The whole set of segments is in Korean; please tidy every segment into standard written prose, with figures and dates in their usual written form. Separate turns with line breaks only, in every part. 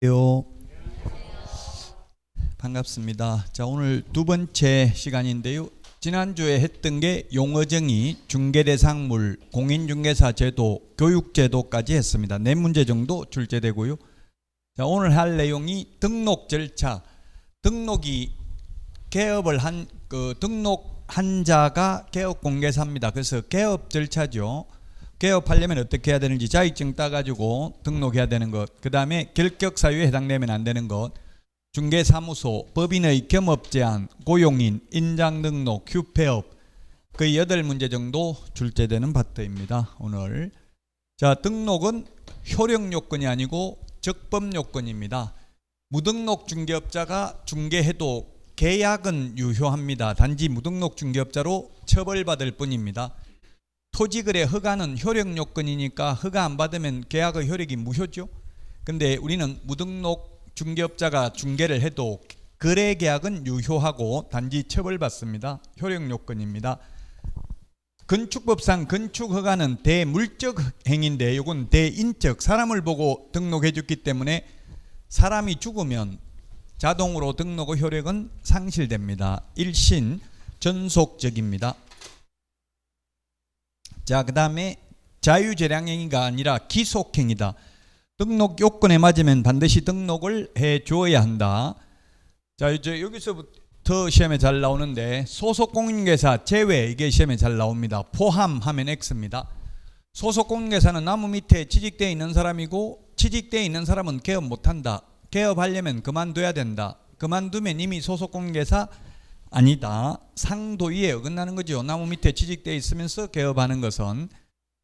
요. 반갑습니다. 자, 오늘 두 번째 시간인데요. 지난주에 했던 게 용어정의, 중개대상물, 공인중개사 제도, 교육제도까지 했습니다. 4문제 정도 출제되고요. 자, 오늘 할 내용이 등록 절차. 등록이 개업을 한 등록한 자가 개업공개사입니다. 그래서 개업 절차죠. 개업하려면 어떻게 해야 되는지, 자격증 따가지고 등록해야 되는 것, 그 다음에 결격사유에 해당되면 안 되는 것, 중개사무소, 법인의 겸업제한, 고용인, 인장등록, 휴폐업, 거의 8문제 정도 출제되는 파트입니다. 오늘. 자, 등록은 효력요건이 아니고 적법요건입니다. 무등록 중개업자가 중개해도 계약은 유효합니다. 단지 무등록 중개업자로 처벌받을 뿐입니다. 토지거래 허가는 효력요건이니까 허가 안 받으면 계약의 효력이 무효죠. 근데 우리는 무등록 중개업자가 중개를 해도 거래계약은 유효하고 단지 처벌받습니다. 효력요건입니다. 건축법상 건축허가는 대물적 행위인데 이건 대인적, 사람을 보고 등록해 줬기 때문에 사람이 죽으면 자동으로 등록의 효력은 상실됩니다. 일신 전속적입니다. 자, 그 다음에 자유재량행위가 아니라 기속행위다. 등록 요건에 맞으면 반드시 등록을 해 주어야 한다. 자, 이제 여기서부터 시험에 잘 나오는데 소속공인중개사 제외, 이게 시험에 잘 나옵니다. 포함하면 X입니다. 소속공인중개사는 나무 밑에 취직되어 있는 사람이고, 취직되어 있는 사람은 개업 못한다. 개업하려면 그만둬야 된다. 그만두면 이미 소속공인중개사 아니다. 상도위에 어긋나는 거죠. 나무 밑에 취직되어 있으면서 개업하는 것은.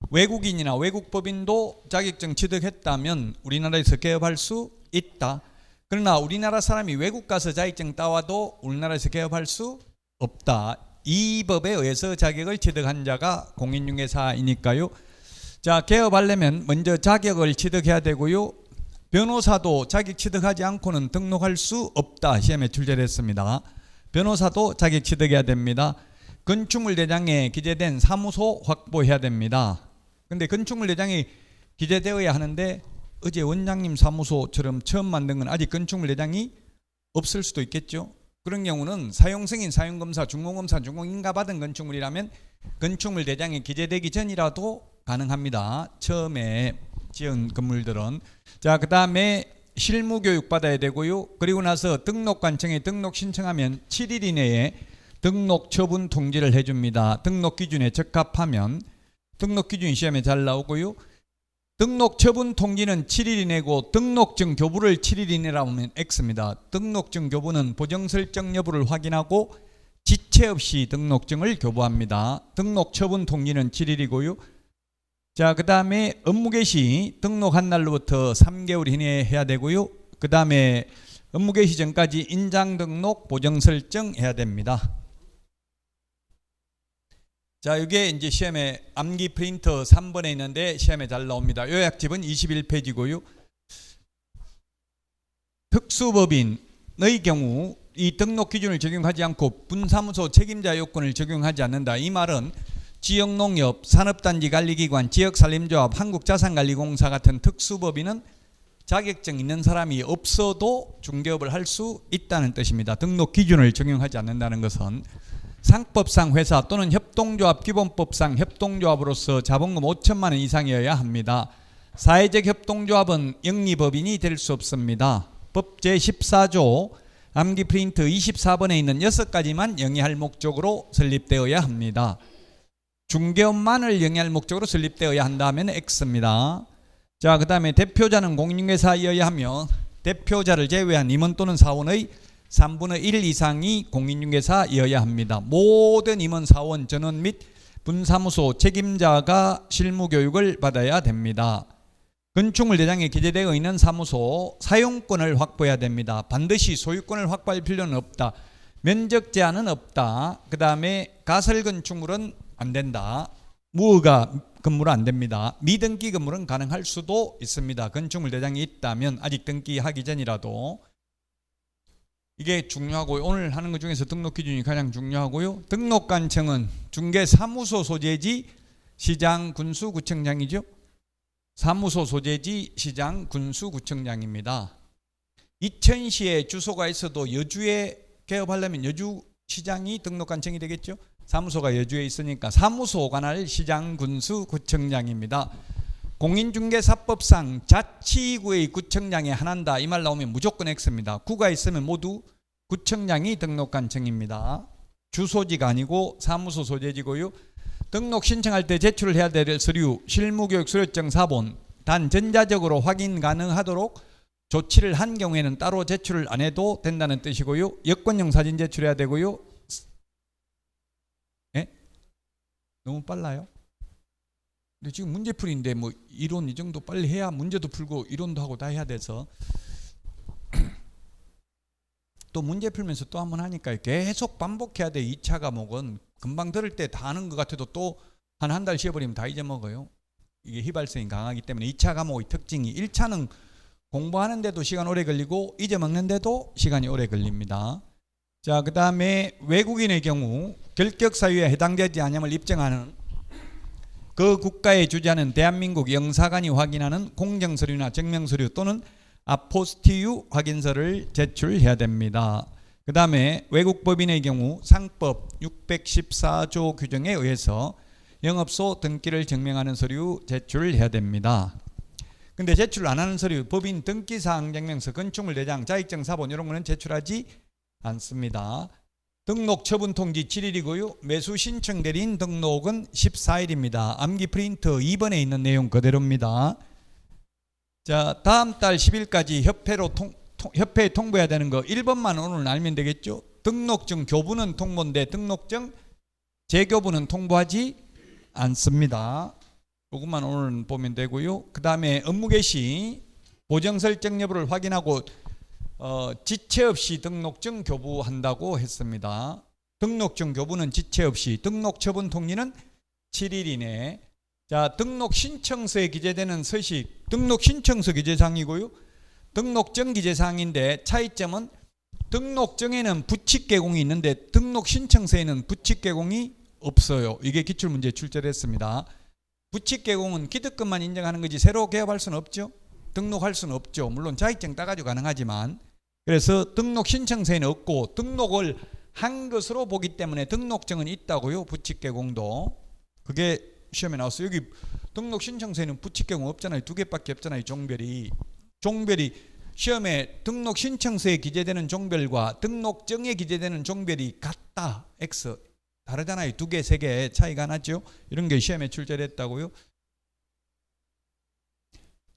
외국인이나 외국법인도 자격증 취득했다면 우리나라에서 개업할 수 있다. 그러나 우리나라 사람이 외국 가서 자격증 따와도 우리나라에서 개업할 수 없다. 이 법에 의해서 자격을 취득한 자가 공인중개사이니까요. 자, 개업하려면 먼저 자격을 취득해야 되고요. 변호사도 자격 취득하지 않고는 등록할 수 없다. 시험에 출제됐습니다. 변호사도 자격 취득해야 됩니다. 건축물 대장에 기재된 사무소 확보해야 됩니다. 근데 건축물 대장이 기재되어야 하는데 어제 원장님 사무소처럼 처음 만든 건 아직 건축물 대장이 없을 수도 있겠죠. 그런 경우는 사용승인, 사용검사, 준공검사, 준공인가 받은 건축물이라면 건축물 대장에 기재되기 전이라도 가능합니다. 처음에 지은 건물들은. 자, 그 다음에 실무교육 받아야 되고요. 그리고 나서 등록관청에 등록 신청하면 7일 이내에 등록 처분 통지를 해줍니다. 등록 기준에 적합하면. 등록 기준이 시험에 잘 나오고요. 등록 처분 통지는 7일 이내고 등록증 교부를 7일 이내라고 하면 X입니다. 등록증 교부는 보정 설정 여부를 확인하고 지체 없이 등록증을 교부합니다. 등록 처분 통지는 7일이고요. 자, 그 다음에 업무 개시 등록한 날로부터 3개월 이내에 해야 되고요. 그 다음에 업무 개시 전까지 인장 등록 보정 설정 해야 됩니다. 자, 이게 이제 시험에 암기 프린터 3번에 있는데 시험에 잘 나옵니다. 요약집은 21페이지고요. 특수법인의 경우 이 등록 기준을 적용하지 않고 분사무소 책임자 요건을 적용하지 않는다. 이 말은 지역농협, 산업단지관리기관, 지역산림조합, 한국자산관리공사 같은 특수법인은 자격증 있는 사람이 없어도 중개업을 할 수 있다는 뜻입니다. 등록 기준을 적용하지 않는다는 것은. 상법상 회사 또는 협동조합, 기본법상 협동조합으로서 자본금 5천만 원 이상이어야 합니다. 사회적 협동조합은 영리법인이 될 수 없습니다. 법 제14조 암기 프린트 24번에 있는 6가지만 영위할 목적으로 설립되어야 합니다. 중개업만을 영위할 목적으로 설립되어야 한다면 X입니다. 자, 그 다음에 대표자는 공인중개사이어야 하며 대표자를 제외한 임원 또는 사원의 3분의 1 이상이 공인중개사이어야 합니다. 모든 임원, 사원, 전원 및 분사무소 책임자가 실무교육을 받아야 됩니다. 건축물 대장에 기재되어 있는 사무소 사용권을 확보해야 됩니다. 반드시 소유권을 확보할 필요는 없다. 면적 제한은 없다. 그 다음에 가설 건축물은 안 된다. 무허가 건물은 안 됩니다. 미등기 건물은 가능할 수도 있습니다. 건축물 대장이 있다면 아직 등기하기 전이라도. 이게 중요하고요. 오늘 하는 것 중에서 등록 기준이 가장 중요하고요. 등록관청은 중개사무소 소재지 시장, 군수, 구청장이죠. 사무소 소재지 시장, 군수, 구청장입니다. 이천시에 주소가 있어도 여주에 개업하려면 여주시장이 등록관청이 되겠죠. 사무소가 여주에 있으니까 사무소 관할 시장 군수 구청장입니다. 공인중개사법상 자치구의 구청장에 한한다 이 말 나오면 무조건 X입니다. 구가 있으면 모두 구청장이 등록관청입니다. 주소지가 아니고 사무소 소재지고요. 등록 신청할 때 제출을 해야 될 서류 실무교육 수료증 사본 단 전자적으로 확인 가능하도록 조치를 한 경우에는 따로 제출을 안 해도 된다는 뜻이고요. 여권용 사진 제출해야 되고요. 예? 너무 빨라요? 근데 지금 문제풀이인데 뭐 이론 이 정도 빨리 해야 문제도 풀고 이론도 하고 다 해야 돼서 또 문제 풀면서 또 한번 하니까 계속 반복해야 돼. 2차 과목은 금방 들을 때 다 아는 것 같아도 또 한 달 쉬어버리면 다 잊어먹어요. 이게 휘발성이 강하기 때문에 2차 과목의 특징이 1차는 공부하는데도 시간 오래 걸리고 잊어먹는데도 시간이 오래 걸립니다. 자, 그 다음에 외국인의 경우 결격 사유에 해당되지 않음을 입증하는 그 국가에 주재하는 대한민국 영사관이 확인하는 공정서류나 증명서류 또는 아포스티유 확인서를 제출해야 됩니다. 그 다음에 외국법인의 경우 상법 614조 규정에 의해서 영업소 등기를 증명하는 서류 제출해야 됩니다. 근데 제출 안 하는 서류 법인 등기사항 증명서, 건축물 대장, 자격증 사본 이런 거는 제출하지 않습니다. 등록 처분 통지 7일이고요. 매수 신청 대리인 등록은 14일입니다. 암기 프린트 2번에 있는 내용 그대로입니다. 자, 다음 달 10일까지 협회에 통보해야 되는 거 1번만 오늘 알면 되겠죠. 등록증 교부는 통보인데 등록증 재교부는 통보하지 않습니다. 그것만 오늘 보면 되고요. 그 다음에 업무 개시 보정 설정 여부를 확인하고 지체 없이 등록증 교부한다고 했습니다. 등록증 교부는 지체 없이, 등록 처분 통지는 7일 이내. 자, 등록 신청서에 기재되는 서식, 등록 신청서 기재사항이고요. 등록증 기재사항인데 차이점은 등록증에는 부칙개공이 있는데 등록 신청서에는 부칙개공이 없어요. 이게 기출문제 출제됐습니다. 부칙개공은 기득권만 인정하는 거지 새로 개업할 수는 없죠. 등록할 수는 없죠. 물론 자격증 따가지고 가능하지만. 그래서 등록 신청서에는 없고 등록을 한 것으로 보기 때문에 등록증은 있다고요. 부칙개공도. 그게 시험에 나왔어요. 여기 등록 신청서에는 부칙개공 없잖아요. 2개밖에 없잖아요. 종별이 시험에 등록 신청서에 기재되는 종별과 등록증에 기재되는 종별이 같다. X. 다르잖아요. 2개, 3개 차이가 나죠. 이런 게 시험에 출제됐다고요.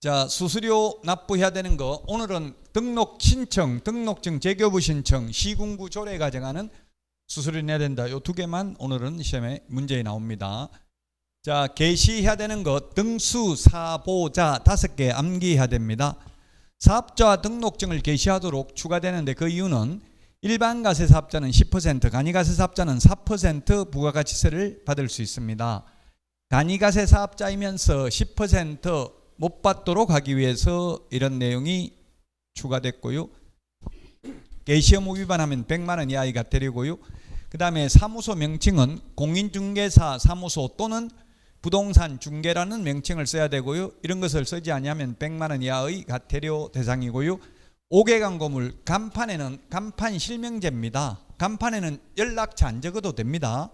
자, 수수료 납부해야 되는 거 오늘은 등록 신청, 등록증 재교부 신청, 시군구 조례 가정하는 수수료 내야 된다. 이 2개만 오늘은 시험에 문제에 나옵니다. 자, 게시해야 되는 거 등수, 사보자 5개 암기해야 됩니다. 사업자 등록증을 게시하도록 추가되는데 그 이유는 일반 가세 사업자는 10%, 간이 가세 사업자는 4% 부가가치세를 받을 수 있습니다. 간이 가세 사업자이면서 10% 못 받도록 하기 위해서 이런 내용이 추가됐고요. 게시 의무 위반하면 100만 원 이하의 과태료고요. 그 다음에 사무소 명칭은 공인중개사 사무소 또는 부동산 중개라는 명칭을 써야 되고요. 이런 것을 쓰지 않으면 100만 원 이하의 과태료 대상이고요. 5개 광고물 간판에는 간판 실명제입니다. 간판에는 연락처 안 적어도 됩니다.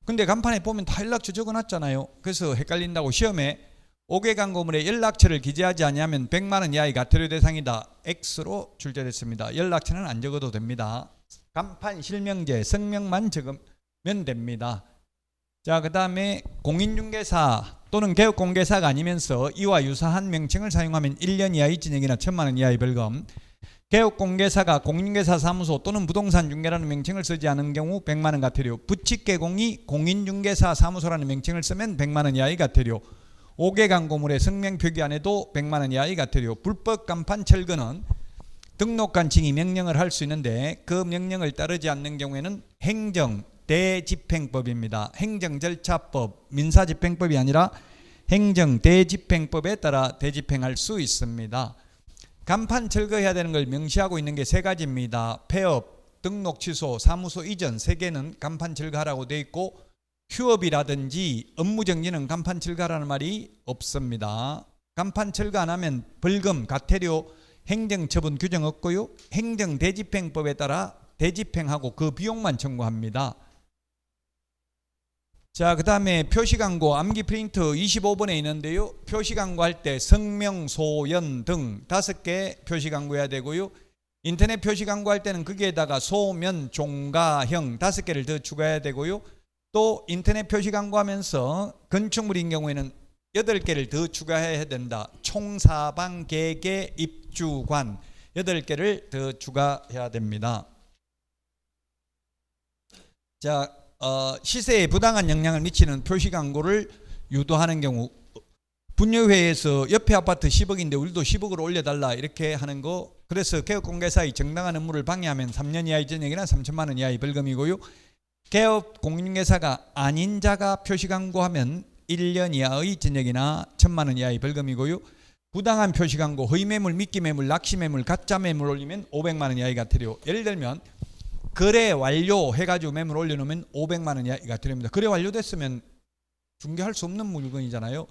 근데 간판에 보면 다 연락처 적어놨잖아요. 그래서 헷갈린다고 시험에 5개 광고물에 연락처를 기재하지 않으면 100만 원 이하의 과태료 대상이다. X로 출제됐습니다. 연락처는 안 적어도 됩니다. 간판 실명제 성명만 적으면 됩니다. 자, 그 다음에 공인중개사 또는 개업공개사가 아니면서 이와 유사한 명칭을 사용하면 1년 이하의 징역이나 1,000만 원 이하의 벌금. 개업공개사가 공인중개사 사무소 또는 부동산 중개라는 명칭을 쓰지 않은 경우 100만 원 과태료. 부칙개공이 공인중개사 사무소라는 명칭을 쓰면 100만 원 이하의 과태료. 5개 광고물에 성명 표기 안 해도 100만 원 이하의 과태료. 불법 간판 철거는 등록관청이 명령을 할 수 있는데 그 명령을 따르지 않는 경우에는 행정 대집행법입니다. 행정절차법, 민사집행법이 아니라 행정대집행법에 따라 대집행할 수 있습니다. 간판 철거해야 되는 걸 명시하고 있는 게 3가지입니다. 폐업, 등록 취소, 사무소 이전 3개는 간판 철거하라고 되어 있고 휴업이라든지 업무정지는 간판 철거하라는 말이 없습니다. 간판 철거 안 하면 벌금, 과태료, 행정처분 규정 없고요. 행정대집행법에 따라 대집행하고 그 비용만 청구합니다. 자, 그 다음에 표시광고 암기 프린트 25번에 있는데요. 표시광고 할 때 성명, 소연 등 5개 표시광고 해야 되고요. 인터넷 표시광고 할 때는 거기에다가 소면, 종가형 5개를 더 추가해야 되고요. 또 인터넷 표시광고 하면서 건축물인 경우에는 8개를 더 추가해야 된다. 총사방, 계계, 입주관 8개를 더 추가해야 됩니다. 자, 시세에 부당한 영향을 미치는 표시광고를 유도하는 경우 분유회에서 옆에 아파트 10억인데 우리도 10억으로 올려달라 이렇게 하는 거. 그래서 개업공개사의 정당한 업무를 방해하면 3년 이하의 징역이나 3천만 원 이하의 벌금이고요. 개업공인중개사가 아닌 자가 표시광고하면 1년 이하의 징역이나 1천만 원 이하의 벌금이고요. 부당한 표시광고, 허위매물, 미끼매물, 낚시매물, 가짜매물 올리면 500만 원 이하의 과태료. 예를 들면 거래 완료 해가지고 매물 올려놓으면 500만 원 이하의 과태료입니다. 거래 완료됐으면 중개할 수 없는 물건이잖아요.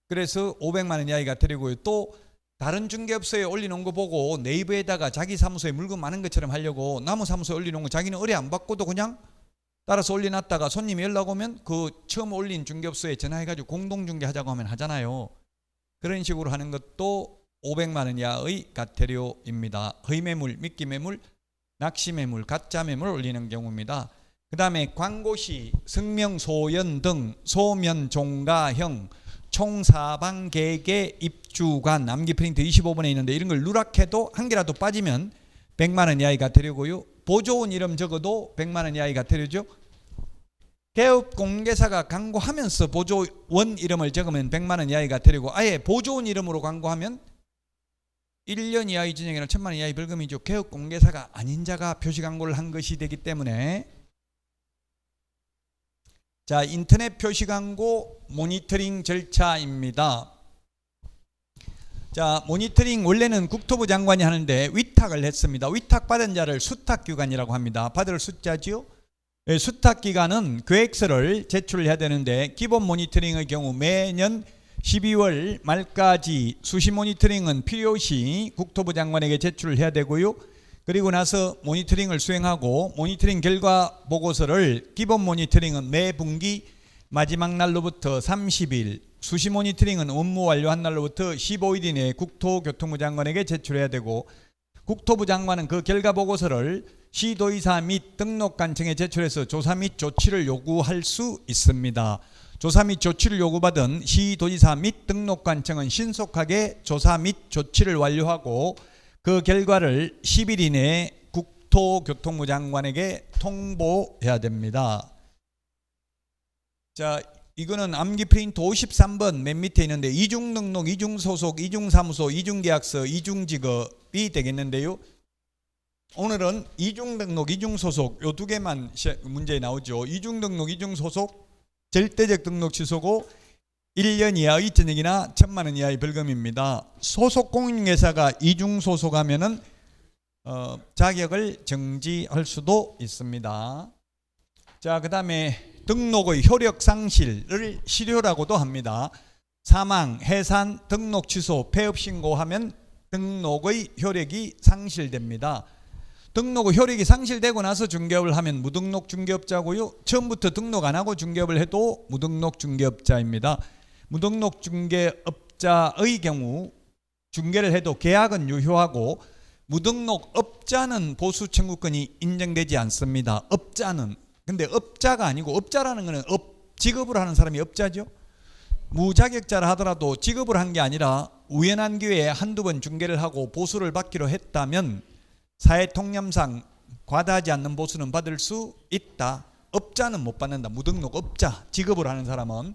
그래서 500만 원 이하의 과태료고요. 또 다른 중개업소에 올려놓은 거 보고 네이버에다가 자기 사무소에 물건 많은 것처럼 하려고 나무 사무소에 올려놓은 거 자기는 의뢰 안 받고도 그냥 따라서 올려놨다가 손님이 연락 오면 그 처음 올린 중개업소에 전화해가지고 공동중개하자고 하면 하잖아요. 그런 식으로 하는 것도 500만 원 이하의 과태료입니다. 허위매물, 미끼매물, 낚시매물, 가짜매물 올리는 경우입니다. 그 다음에 광고시 성명, 소연 등 소면, 종가형, 총사방, 계계, 입주관 암기 프린트 25번에 있는데 이런 걸 누락해도 한 개라도 빠지면 100만 원 이하의 과태료고요. 보조원 이름 적어도 100만 원 이하의 과태료죠. 개업공개사가 광고하면서 보조원 이름을 적으면 100만 원 이하의 과태료고 아예 보조원 이름으로 광고하면 1년 이하의 징역이나 1천만 원 이하의 벌금이죠. 개업공개사가 아닌 자가 표시광고를 한 것이 되기 때문에. 자, 인터넷 표시광고 모니터링 절차입니다. 자, 모니터링 원래는 국토부 장관이 하는데 위탁을 했습니다. 위탁받은 자를 수탁기관이라고 합니다. 받을 숫자지요. 수탁기관은 계획서를 제출해야 되는데 기본 모니터링의 경우 매년 12월 말까지 수시 모니터링은 필요시 국토부 장관에게 제출을 해야 되고요. 그리고 나서 모니터링을 수행하고 모니터링 결과 보고서를 기본 모니터링은 매 분기 마지막 날로부터 30일, 수시 모니터링은 업무 완료한 날로부터 15일 이내에 국토교통부 장관에게 제출해야 되고 국토부 장관은 그 결과 보고서를 시도의사 및 등록관청에 제출해서 조사 및 조치를 요구할 수 있습니다. 조사 및 조치를 요구받은 시도지사 및 등록관청은 신속하게 조사 및 조치를 완료하고 그 결과를 10일 이내에 국토교통부 장관에게 통보해야 됩니다. 자, 이거는 암기 프린트 53번 맨 밑에 있는데 이중등록, 이중소속, 이중사무소, 이중계약서, 이중직업이 되겠는데요. 오늘은 이중등록, 이중소속 요 2개만 문제에 나오죠. 이중등록, 이중소속 절대적 등록 취소고 1년 이하의 징역이나 1천만 원 이하의 벌금입니다. 소속 공인중개사가 이중소속하면은 자격을 정지할 수도 있습니다. 자, 그 다음에 등록의 효력 상실을 실효라고도 합니다. 사망, 해산, 등록 취소, 폐업 신고하면 등록의 효력이 상실됩니다. 등록 효력이 상실되고 나서 중개업을 하면 무등록 중개업자고요. 처음부터 등록 안 하고 중개업을 해도 무등록 중개업자입니다. 무등록 중개업자의 경우 중개를 해도 계약은 유효하고 무등록 업자는 보수 청구권이 인정되지 않습니다. 업자는. 근데 업자가 아니고 업자라는 것은 직업을 하는 사람이 업자죠. 무자격자라 하더라도 직업을 한 게 아니라 우연한 기회에 한두 번 중개를 하고 보수를 받기로 했다면 사회통념상 과다하지 않는 보수는 받을 수 있다. 업자는 못 받는다. 무등록 업자, 직업을 하는 사람은.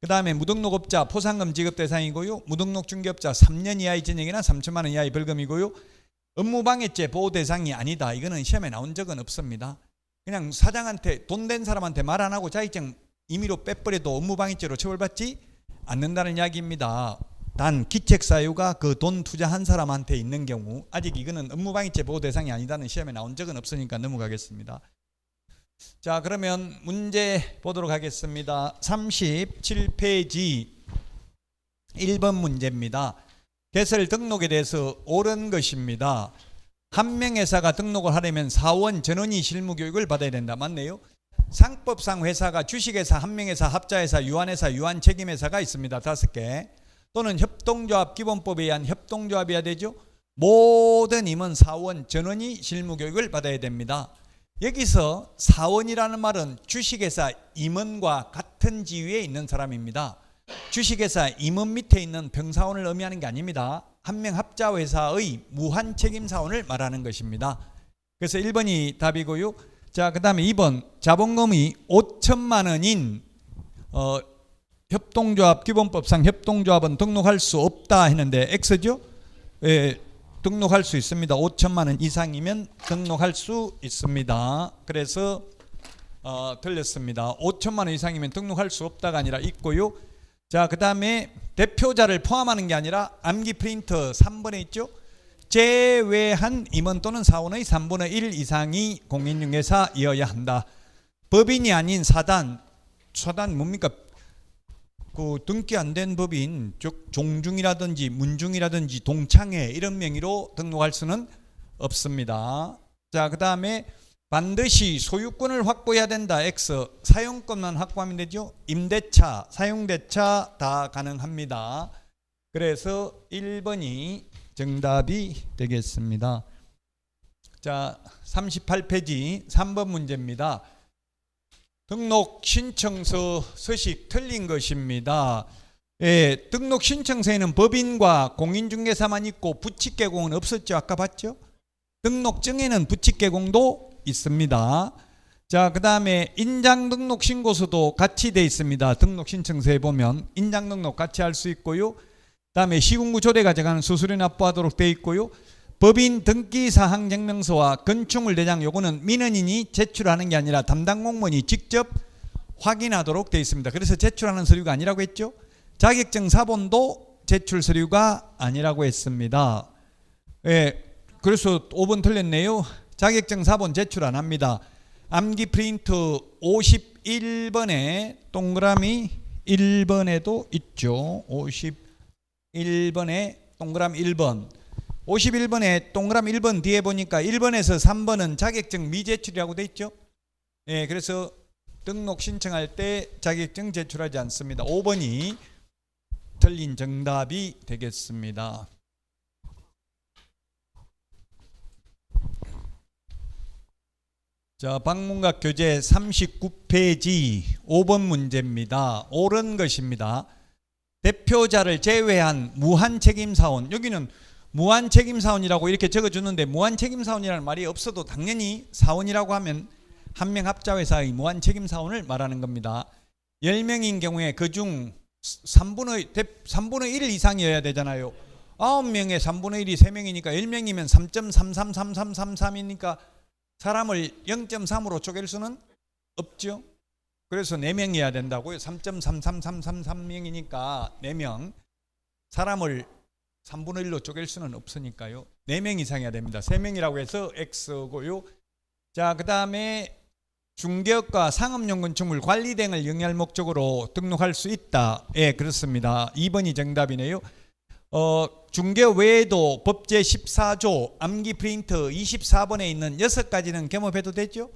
그 다음에 무등록 업자 포상금 지급 대상이고요. 무등록 중개업자 3년 이하의 징역이나 3천만 원 이하의 벌금이고요. 업무방해죄 보호 대상이 아니다. 이거는 시험에 나온 적은 없습니다. 그냥 사장한테 돈 된 사람한테 말 안 하고 자격증 임의로 빼버려도 업무방해죄로 처벌받지 않는다는 이야기입니다. 단 기책사유가 그 돈 투자한 사람한테 있는 경우 아직 이거는 업무방해죄 보호 대상이 아니다는 시험에 나온 적은 없으니까 넘어가겠습니다. 자, 그러면 문제 보도록 하겠습니다. 37페이지 1번 문제입니다. 개설 등록에 대해서 옳은 것입니다. 한 명 회사가 등록을 하려면 사원 전원이 실무 교육을 받아야 된다. 맞네요. 상법상 회사가 주식회사, 한명회사, 합자회사, 유한회사, 유한책임회사가 있습니다. 5개. 또는 협동조합 기본법에 의한 협동조합이어야 되죠. 모든 임원 사원 전원이 실무 교육을 받아야 됩니다. 여기서 사원이라는 말은 주식회사 임원과 같은 지위에 있는 사람입니다. 주식회사 임원 밑에 있는 병사원을 의미하는 게 아닙니다. 한명 합자회사의 무한책임사원을 말하는 것입니다. 그래서 1번이 답이고요. 자, 그 다음에 2번 자본금이 5천만 원인 협동조합 기본법상 협동조합은 등록할 수 없다 했는데 X죠? 예, 등록할 수 있습니다. 5천만 원 이상이면 등록할 수 있습니다. 그래서 틀렸습니다. 5천만 원 이상이면 등록할 수 없다가 아니라 있고요. 자, 그 다음에 대표자를 포함하는 게 아니라 암기 프린터 3번에 있죠. 제외한 임원 또는 사원의 3분의 1 이상이 공인중개사이어야 한다. 법인이 아닌 사단 뭡니까? 그 등기 안 된 법인, 즉 종중이라든지 문중이라든지 동창회 이런 명의로 등록할 수는 없습니다. 자, 그 다음에 반드시 소유권을 확보해야 된다. X. 사용권만 확보하면 되죠. 임대차, 사용대차 다 가능합니다. 그래서 1번이 정답이 되겠습니다. 자, 38페이지 3번 문제입니다. 등록 신청서 서식 틀린 것입니다. 예, 등록 신청서에는 법인과 공인중개사만 있고 부칙개공은 없었죠. 아까 봤죠? 등록증에는 부칙개공도 있습니다. 자, 그 다음에 인장등록신고서도 같이 되어 있습니다. 등록신청서에 보면 인장등록 같이 할 수 있고요. 그 다음에 시군구 조례가 정하는 수수료 납부하도록 되어 있고요. 법인 등기사항 증명서와 건축물 대장 요거는 민원인이 제출하는 게 아니라 담당 공무원이 직접 확인하도록 되어 있습니다. 그래서 제출하는 서류가 아니라고 했죠. 자격증 사본도 제출 서류가 아니라고 했습니다. 예, 그래서 5번 틀렸네요. 자격증 사본 제출 안 합니다. 암기 프린트 51번에 동그라미 1번에도 있죠. 51번에 동그라미 1번. 51번에 동그라미 1번 뒤에 보니까 1번에서 3번은 자격증 미제출이라고 돼 있죠. 예, 그래서 등록 신청할 때 자격증 제출하지 않습니다. 5번이 틀린 정답이 되겠습니다. 자, 방문각 교재 39페이지 5번 문제입니다. 옳은 것입니다. 대표자를 제외한 무한책임사원, 여기는 무한책임사원이라고 이렇게 적어주는데 무한책임사원이라는 말이 없어도 당연히 사원이라고 하면 한명 합자회사의 무한책임사원을 말하는 겁니다. 10명인 경우에 그중 3분의 1 이상이어야 되잖아요. 9명의 3분의 1이 3명이니까 10명이면 3.333333이니까 사람을 0.3으로 쪼갤 수는 없죠. 그래서 4명이어야 된다고요. 3.333333명이니까 4명. 사람을 3분의 1로 쪼갤 수는 없으니까요. 4명 이상이어야 됩니다. 3명이라고 해서 X고요. 자, 그 다음에 중개업과 상업용 건축물 관리 등을 영위할 목적으로 등록할 수 있다. 예, 그렇습니다. 2번이 정답이네요. 중개업 외에도 법제 14조 암기 프린터 24번에 있는 6가지는 겸업해도 되죠.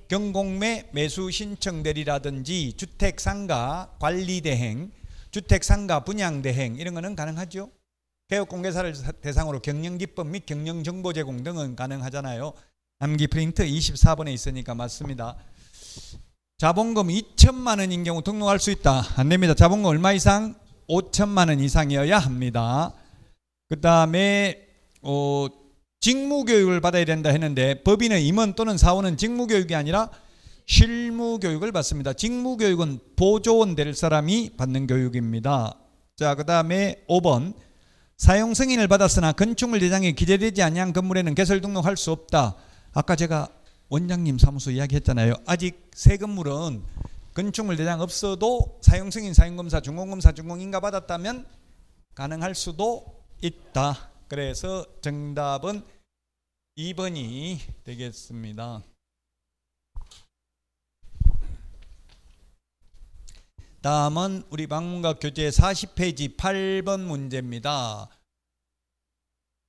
경공매 매수 신청 대리라든지 주택상가 관리 대행, 주택상가 분양 대행 이런 거는 가능하죠. 개업공개사를 대상으로 경영기법 및 경영정보 제공 등은 가능하잖아요. 암기 프린트 24번에 있으니까 맞습니다. 자본금 2천만 원인 경우 등록할 수 있다. 안 됩니다. 자본금 얼마 이상? 5천만 원 이상이어야 합니다. 그 다음에 직무교육을 받아야 된다 했는데 법인의 임원 또는 사원은 직무교육이 아니라 실무교육을 받습니다. 직무교육은 보조원 될 사람이 받는 교육입니다. 자, 그 다음에 5번 사용 승인을 받았으나 건축물 대장에 기재되지 아니한 건물에는 개설 등록할 수 없다. 아까 제가 원장님 사무소 이야기했잖아요. 아직 새 건물은 건축물 대장 없어도 사용 승인, 사용검사, 준공검사, 준공인가 받았다면 가능할 수도 있다. 그래서 정답은 2번이 되겠습니다. 다음은 우리 방문각 교재 40페이지 8번 문제입니다.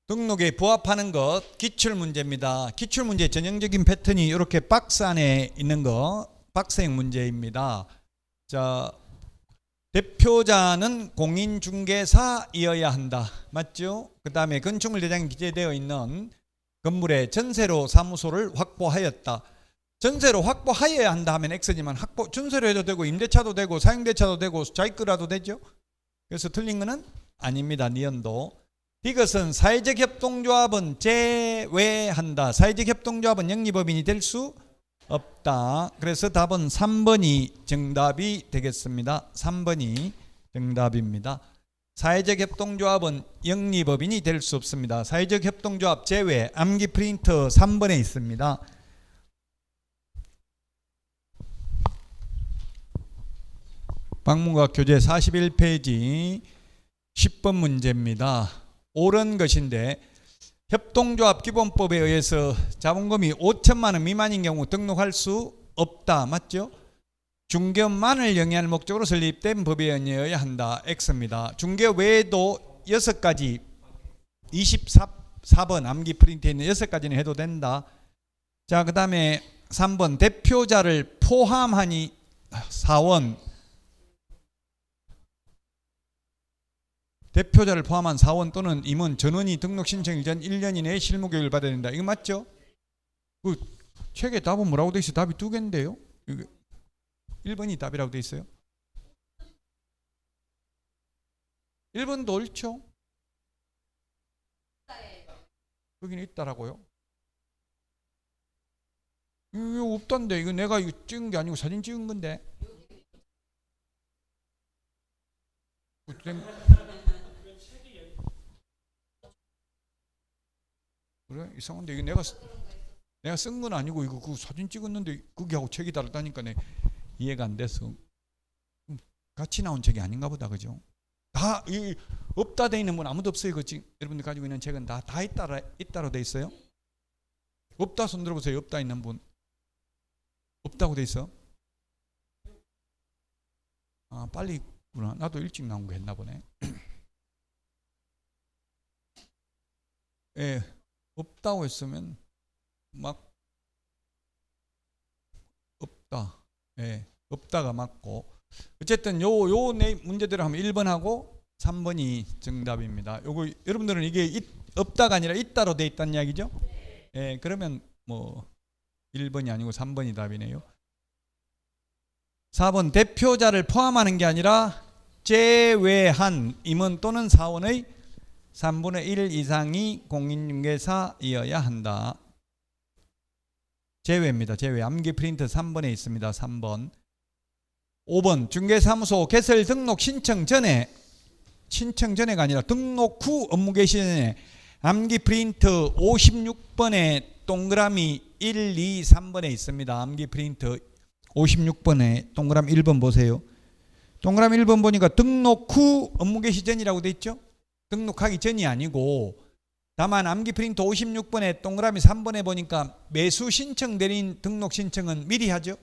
등록에 부합하는 것 기출문제입니다. 기출문제 전형적인 패턴이 이렇게 박스 안에 있는 거 박스형 문제입니다. 자, 대표자는 공인중개사이어야 한다. 맞죠? 그 다음에 건축물 대장에 기재되어 있는 건물에 전세로 사무소를 확보하였다. 전세로 확보하여야 한다 하면 X지만 전세로 해도 되고 임대차도 되고 사용대차도 되고 자기 거라도 되죠. 그래서 틀린 거는 아닙니다. 니은도. 이것은 사회적 협동조합은 제외한다. 사회적 협동조합은 영리법인이 될 수 없다. 그래서 답은 3번이 정답이 되겠습니다. 3번이 정답입니다. 사회적 협동조합은 영리법인이 될 수 없습니다. 사회적 협동조합 제외 암기 프린터 3번에 있습니다. 방문각 교재 41페이지 10번 문제입니다. 옳은 것인데 협동조합 기본법에 의해서 자본금이 5천만 원 미만인 경우 등록할 수 없다. 맞죠? 중개업만을 영위할 목적으로 설립된 법에 의하여야 한다. X입니다. 중개업 외에도 6가지 24번 암기 프린트에 있는 6가지는 해도 된다. 자, 그 다음에 3번 대표자를 포함하니 사원 대표자를 포함한 사원 또는 임원 전원이 등록 신청 전 1년 이내에 실무 교육을 받아야 된다. 이거 맞죠? 그 책에 답은 뭐라고 돼 있어요? 답이 2개인데요. 1번이 답이라고 돼 있어요. 1번도 옳죠? 여기는 있다라고요. 이거 없던데. 이거 내가 이거 찍은 게 아니고 사진 찍은 건데. 그래? 이상한데 이거 내가 쓴 건 아니고 이거 그 사진 찍었는데 거기하고 책이 다르다니까 내 이해가 안 돼서 같이 나온 책이 아닌가 보다. 그죠? 다 없다 돼 있는 분 아무도 없어요. 이거 지금 여러분들 가지고 있는 책은 다 있다로 돼 있어요. 없다 손 들어보세요. 없다 있는 분. 없다고 돼 있어? 아, 빨리 있구나. 나도 일찍 나온 거 했나 보네. 예. 없다고 했으면 막 없다. 예. 없다가 맞고. 어쨌든 요 문제대로 하면 1번하고 3번이 정답입니다. 요거 여러분들은 이게 없다가 아니라 있다로 돼 있다는 이야기죠? 예. 그러면 뭐 1번이 아니고 3번이 답이네요. 4번 대표자를 포함하는 게 아니라 제외한 임원 또는 사원의 3분의 1 이상이 공인중개사이어야 한다. 제외입니다. 제외. 암기 프린트 3번에 있습니다. 3번. 5번 중개사무소 개설 등록 신청 전에가 아니라 등록 후 업무 개시 전에 암기 프린트 56번에 동그라미 1, 2, 3번에 있습니다. 암기 프린트 56번에 동그라미 1번 보세요. 동그라미 1번 보니까 등록 후 업무 개시 전이라고 돼 있죠? 등록하기 전이 아니고 다만 암기 프린트 56번에 동그라미 3번에 보니까 매수 신청 내린 등록 신청은 미리 하죠.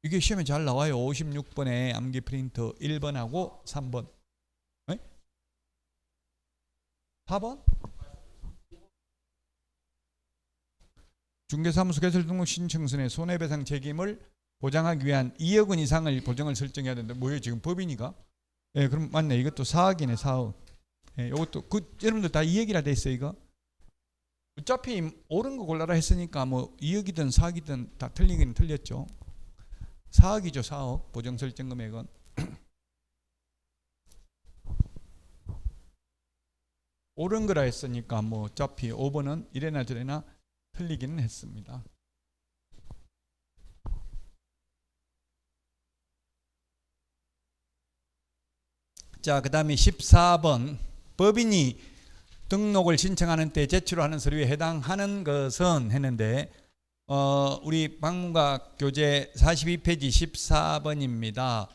이게 시험에 잘 나와요. 56번에 암기 프린트 1번하고 3번. 네? 4번? 중개사무소 개설 등록 신청서의 손해배상 책임을 보장하기 위한 2억 원 이상을 보정을 설정해야 된다. 뭐예요 지금 법인이가? 예, 그럼 맞네. 이것도 4억이네. 4억. 예, 이것도 여러분들 다 2억이라 돼 있어요. 이거 어차피 옳은 거 골라라 했으니까 뭐 2억이든 4억이든 다 틀리긴 틀렸죠. 4억이죠. 4억 보정 설정 금액은. 옳은 거라 했으니까 뭐 어차피 5번은 이래나 저래나 틀리기는 했습니다. 자, 그 다음에 14번 법인이 등록을 신청하는 때 제출하는 서류에 해당하는 것은 했는데 우리 방문각 교재 42페이지 14번입니다.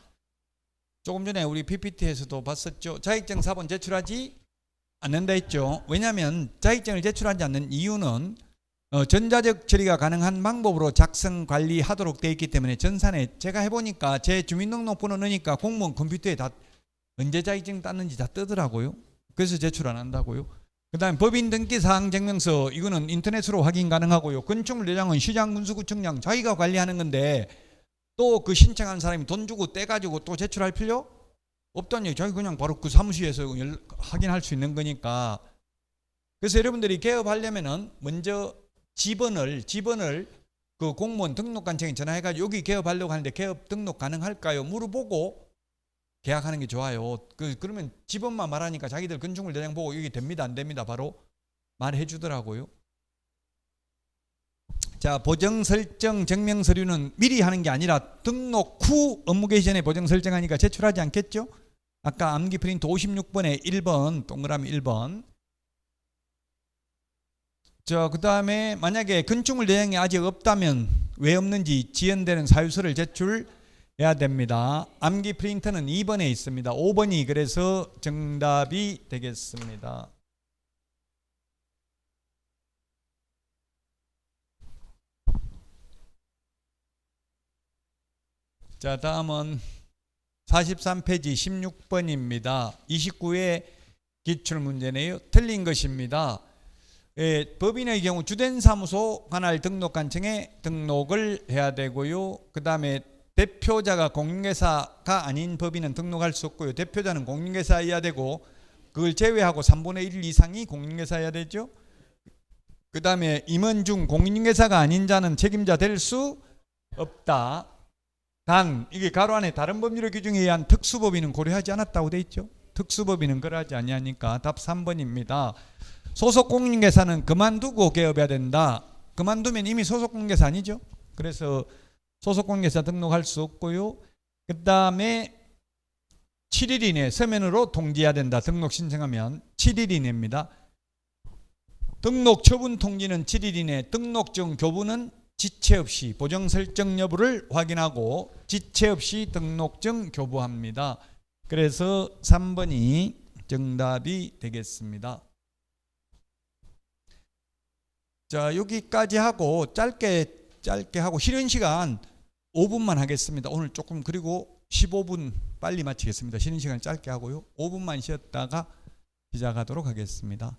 조금 전에 우리 PPT에서도 봤었죠. 자격증 4번 제출하지 않는다 했죠. 왜냐하면 자격증을 제출하지 않는 이유는 전자적 처리가 가능한 방법으로 작성 관리하도록 되어 있기 때문에 전산에 제가 해보니까 제 주민등록번호 넣으니까 공무원 컴퓨터에 다 언제 자격증 땄는지 다 뜨더라고요. 그래서 제출 안 한다고요. 그다음에 법인 등기 사항 증명서 이거는 인터넷으로 확인 가능하고요. 건축물 대장은 시장 군수구청장 자기가 관리하는 건데 또 그 신청한 사람이 돈 주고 떼가지고 또 제출할 필요 없다는 얘기. 자기 그냥 바로 그 사무실에서 확인할 수 있는 거니까. 그래서 여러분들이 개업하려면은 먼저 집원을 그 공무원 등록관청에 전화해가지고 여기 개업하려고 하는데 개업 등록 가능할까요? 물어보고 계약하는 게 좋아요. 그러면 집원만 말하니까 자기들 건축물 대장 보고 여기 됩니다 안 됩니다 바로 말해 주더라고요. 자, 보정 설정 증명 서류는 미리 하는 게 아니라 등록 후 업무 개시 전에 보정 설정하니까 제출하지 않겠죠? 아까 암기 프린트 56번에 1번 동그라미 1번. 자, 그 다음에 만약에 건축물 대장이 아직 없다면 왜 없는지 지연되는 사유서를 제출해야 됩니다. 암기 프린터는 2번에 있습니다. 5번이 그래서 정답이 되겠습니다. 자, 다음은 43페이지 16번입니다. 29회 기출문제네요. 틀린 것입니다. 법인의 경우 주된 사무소 관할 등록관청에 등록을 해야 되고요. 그 다음에 대표자가 공인회사가 아닌 법인은 등록할 수 없고요. 대표자는 공인회사여야 되고 그걸 제외하고 3분의 1 이상이 공인회사여야 되죠. 그 다음에 임원 중 공인회사가 아닌 자는 책임자 될 수 없다. 단 이게 가로 안에 다른 법률의 규정에 의한 특수법인은 고려하지 않았다고 돼 있죠. 특수법인은 그러하지 아니하니까 답 3번입니다. 소속 공인회사는 그만두고 개업해야 된다. 그만두면 이미 소속 공인회사 아니죠. 그래서 소속 공인회사 등록할 수 없고요. 그 다음에 7일 이내 서면으로 통지해야 된다. 등록 신청하면 7일 이내입니다. 등록 처분 통지는 7일 이내, 등록증 교부는 지체 없이 보정 설정 여부를 확인하고 지체 없이 등록증 교부합니다. 그래서 3번이 정답이 되겠습니다. 자, 여기까지 하고 짧게 하고 쉬는 시간 5분만 하겠습니다. 오늘 조금 그리고 15분 빨리 마치겠습니다. 쉬는 시간 짧게 하고요. 5분만 쉬었다가 시작하도록 하겠습니다.